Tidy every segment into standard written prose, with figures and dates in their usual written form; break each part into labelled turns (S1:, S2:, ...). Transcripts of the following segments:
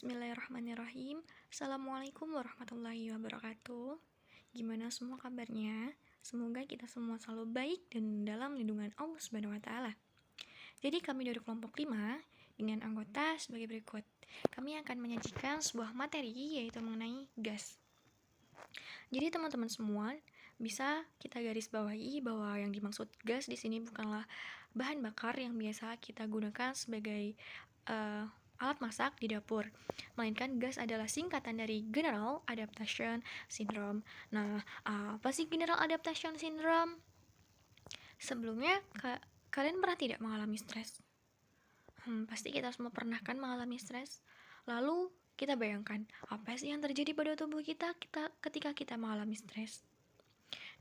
S1: Bismillahirrahmanirrahim. Assalamualaikum warahmatullahi wabarakatuh. Gimana semua kabarnya? Semoga kita semua selalu baik dan dalam lindungan Allah Subhanahu wa taala. Jadi kami dari kelompok 5 dengan anggota sebagai berikut. Kami akan menyajikan sebuah materi yaitu mengenai gas. Jadi teman-teman semua bisa kita garis bawahi bahwa yang dimaksud gas di sini bukanlah bahan bakar yang biasa kita gunakan sebagai alat masak di dapur, melainkan gas adalah singkatan dari General Adaptation Syndrome. Nah, apa sih General Adaptation Syndrome? Sebelumnya, kalian pernah tidak mengalami stres? Pasti kita semua pernah kan mengalami stres. Lalu, kita bayangkan, apa sih yang terjadi pada tubuh kita ketika kita mengalami stres?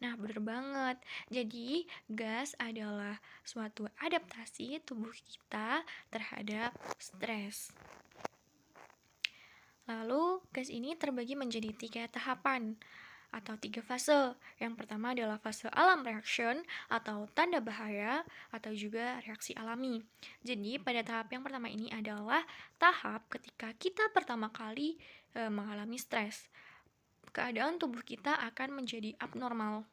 S1: Nah, bener banget. Jadi, gas adalah suatu adaptasi tubuh kita terhadap stres. Lalu, gas ini terbagi menjadi 3 tahapan atau 3 fase. Yang pertama adalah fase alarm reaction atau tanda bahaya atau juga reaksi alami. Jadi, pada tahap yang pertama ini adalah tahap ketika kita pertama kali mengalami stres. Keadaan tubuh kita akan menjadi abnormal.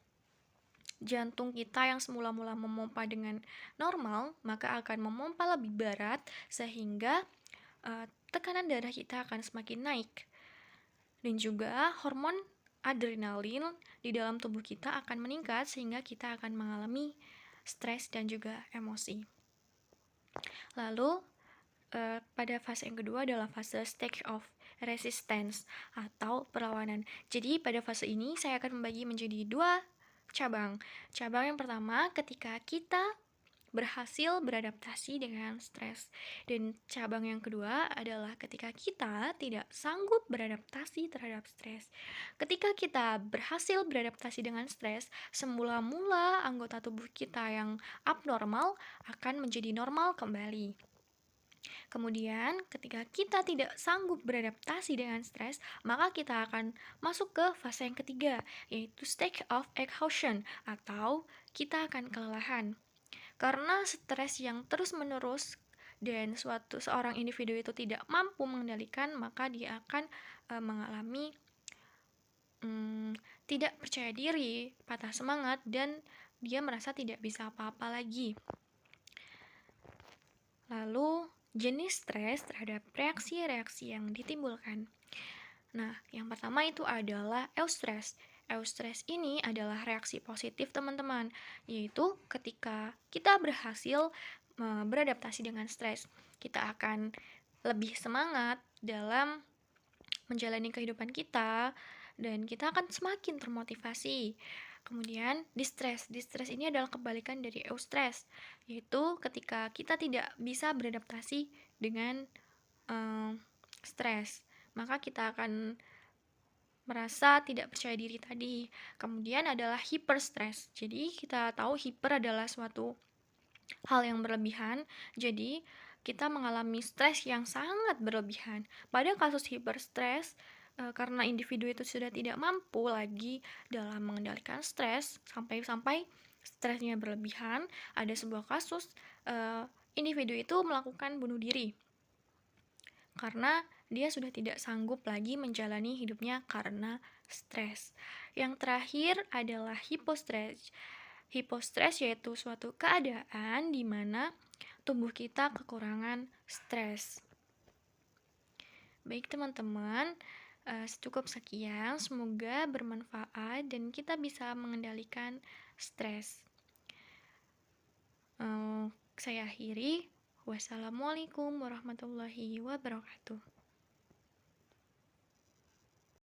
S1: Jantung kita yang semula-mula memompa dengan normal, maka akan memompa lebih berat sehingga tekanan darah kita akan semakin naik. Dan juga hormon adrenalin di dalam tubuh kita akan meningkat sehingga kita akan mengalami stres dan juga emosi. Lalu pada fase yang kedua adalah fase stage of resistance atau perlawanan. Jadi pada fase ini saya akan membagi menjadi 2 cabang. Cabang yang pertama ketika kita berhasil beradaptasi dengan stres. Dan cabang yang kedua adalah ketika kita tidak sanggup beradaptasi terhadap stres. Ketika kita berhasil beradaptasi dengan stres, semula-mula anggota tubuh kita yang abnormal akan menjadi normal kembali. Kemudian, ketika kita tidak sanggup beradaptasi dengan stres, maka kita akan masuk ke fase yang ketiga, yaitu stage of exhaustion, atau kita akan kelelahan. Karena stres yang terus-menerus dan seorang individu itu tidak mampu mengendalikan, maka dia akan mengalami tidak percaya diri, patah semangat, dan dia merasa tidak bisa apa-apa lagi. Lalu, jenis stres terhadap reaksi-reaksi yang ditimbulkan. Nah, yang pertama itu adalah eustress. Eustress ini adalah reaksi positif teman-teman, yaitu ketika kita berhasil beradaptasi dengan stres, kita akan lebih semangat dalam menjalani kehidupan kita, dan kita akan semakin termotivasi. Kemudian, distress. Distress ini adalah kebalikan dari eustress, yaitu ketika kita tidak bisa beradaptasi dengan stres, maka kita akan merasa tidak percaya diri tadi. Kemudian adalah hyperstress. Jadi, kita tahu hyper adalah suatu hal yang berlebihan, jadi kita mengalami stres yang sangat berlebihan. Pada kasus hyperstress, karena individu itu sudah tidak mampu lagi dalam mengendalikan stres, sampai-sampai stresnya berlebihan, ada sebuah kasus individu itu melakukan bunuh diri karena dia sudah tidak sanggup lagi menjalani hidupnya karena stres. Yang terakhir adalah hipostress. Hipostress yaitu suatu keadaan di mana tubuh kita kekurangan stres. Baik teman-teman, cukup sekian, semoga bermanfaat dan kita bisa mengendalikan stres. Saya akhiri. Wassalamualaikum warahmatullahi wabarakatuh.